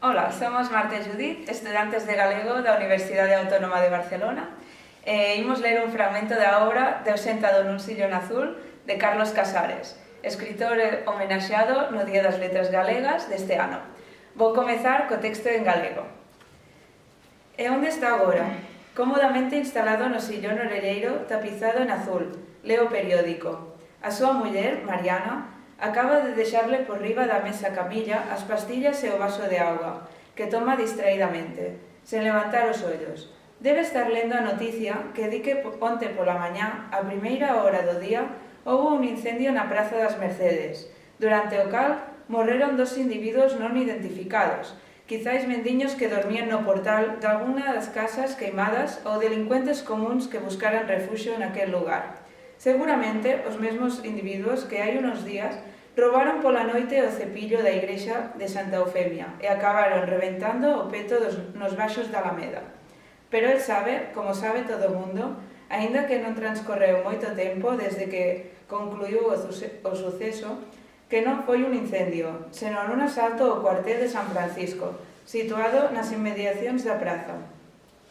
Hola, somos Marta e Judith, estudantes de galego da Universidade Autónoma de Barcelona. Imos ler un fragmento da obra Deus sentado nun sillón azul de Carlos Casares, escritor homenaxeado no Día das Letras Galegas deste ano. Vou comezar co texto en galego. E onde está agora? Cómodamente instalado no sillón orelleiro tapizado en azul, leo o periódico. A súa muller, Mariana, acaba de deixarle por riba da mesa camilla as pastillas e o vaso de auga, que toma distraídamente, sen levantar os ollos. Debe estar lendo a noticia que di que onte pola mañá, a primeira hora do día, houbo un incendio na Praza das Mercedes, durante o cal morreron 2 individuos non identificados, quizáis mendiños que dormían no portal de alguna das casas queimadas ou delincuentes comuns que buscaran refuxio naquel lugar. Seguramente os mesmos individuos que hai unos días roubaron pola noite o cepillo da igrexa de Santa Eufemia e acabaron reventando o peto nos baixos da Alameda. Pero el sabe, como sabe todo o mundo, aínda que non transcorreu moito tempo desde que concluiu o suceso, que non foi un incendio, senón un asalto ao cuartel de San Francisco, situado nas inmediacións da praza,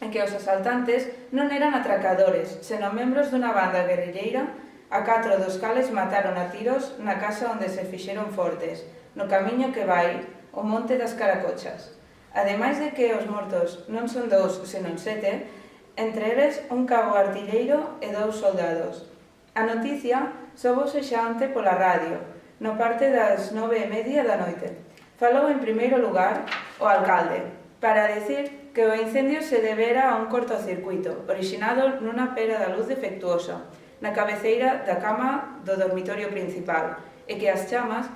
en que os asaltantes non eran atracadores, senón membros dunha banda guerrilleira, a 4 dos cales mataron a tiros na casa onde se fixeron fortes, no camiño que vai o Monte das Caracochas. Ademais de que os mortos non son 2, senón 7, entre eles un cabo artilleiro e 2 soldados. A noticia soubose xa onte pola radio, no parte das 9:30 da noite. Falou en primeiro lugar o alcalde, para decir que o incendio se debera a un cortocircuito, orixinado nunha pera da luz defectuosa, na cabeceira da cama do dormitorio principal, e que as chamas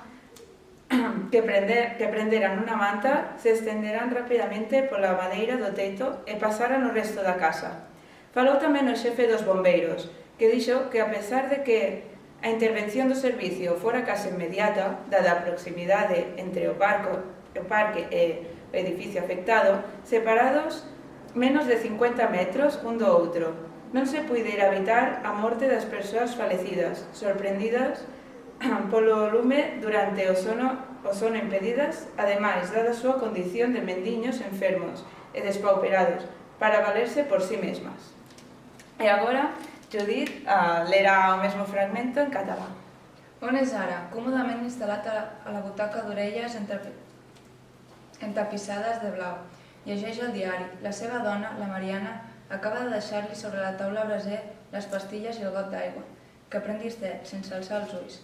que prenderan nunha manta se estenderan rapidamente pola madeira do teito e pasaran o resto da casa. Falou tamén o xefe dos bombeiros, que dixo que a pesar de que a intervención do servicio fora case inmediata, dada a proximidade entre o parque e o edificio afectado, separados menos de 50 metros un do outro, non se puidera evitar a morte das persoas falecidas, sorprendidas polo lume durante o sono impedidas, ademais, dada a súa condición de mendiños enfermos e despauperados, para valerse por sí mesmas. E agora, Judith lerá o mesmo fragmento en catalán. On és ara, còmodament instal·lat a la butaca d'orelles entapissades de blau. Llegeix el diari. La seva dona, la Mariana, acaba de deixar-li sobre la taula braser les pastilles i el got d'aigua, que pren distet, sense alçar els ulls.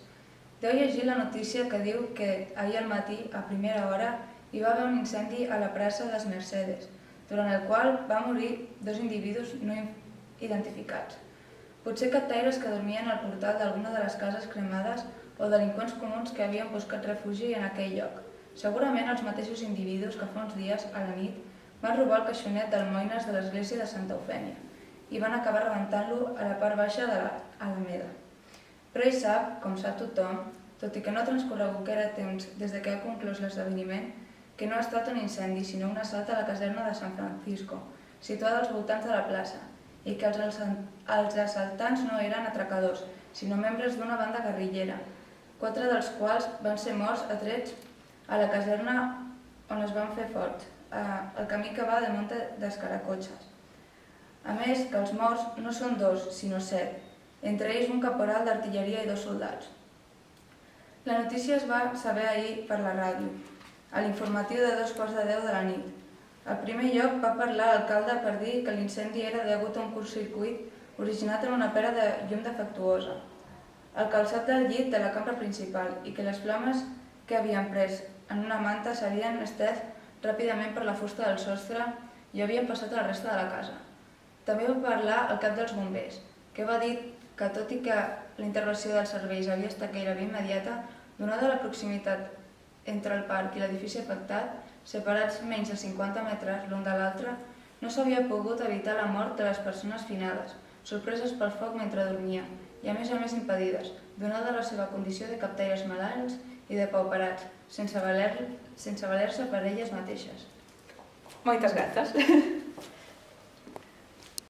Deu llegir la notícia que diu que ahir al matí, a primera hora, hi va haver un incendi a la plaça de les Mercedes, durant el qual va morir 2 individus no identificats. Potser captaires que dormien al portal d'alguna de les cases cremades o delinqüents comuns que havien buscat refugi en aquell lloc. Segurament els mateixos individus que fa uns dies, a la nit, van robar el caixonet d'almoines de l'església de Santa Eufèmia i van acabar rebentant-lo a la part baixa de l'Alameda. Però ell sap, com sap tothom, tot i que no ha transcorregut gaire temps des que ha conclòs l'esdeveniment, que no ha estat un incendi, sinó un assalt a la caserna de San Francisco, situada als voltants de la plaça, i que els assaltants no eren atracadors, sinó membres d'una banda guerrillera, 4 dels quals van ser morts a trets a la caserna on es van fer forts, el camí que va del Monte das Caracochas. A més, que els morts no són 2, sinó 7, entre ells un caporal d'artilleria i 2 soldats. La notícia es va saber ahir per la ràdio, a l'informatiu de 2:15 de la nit. Al primer lloc va parlar l'alcalde per dir que l'incendi era degut a un curtcircuit originat en una pera de llum defectuosa, al calçat del llit de la cambra principal, i que les flames que havien pres en una manta s'havien estès ràpidament per la fusta del sostre i havien passat a la resta de la casa. També va parlar el cap dels bombers, que va dir que tot i que la intervenció dels serveis havia estat gairebé immediata, donada la proximitat entre el parc i l'edifici afectat, separats menys de 50 metres l'un de l'altre, no s'havia pogut evitar la mort de les persones finades, sorpreses pel foc mentre dormien, i a més impedides, donada la seva condició de captaires malalts i de pauperats, sense valer-se per elles mateixes. Moitas grazas.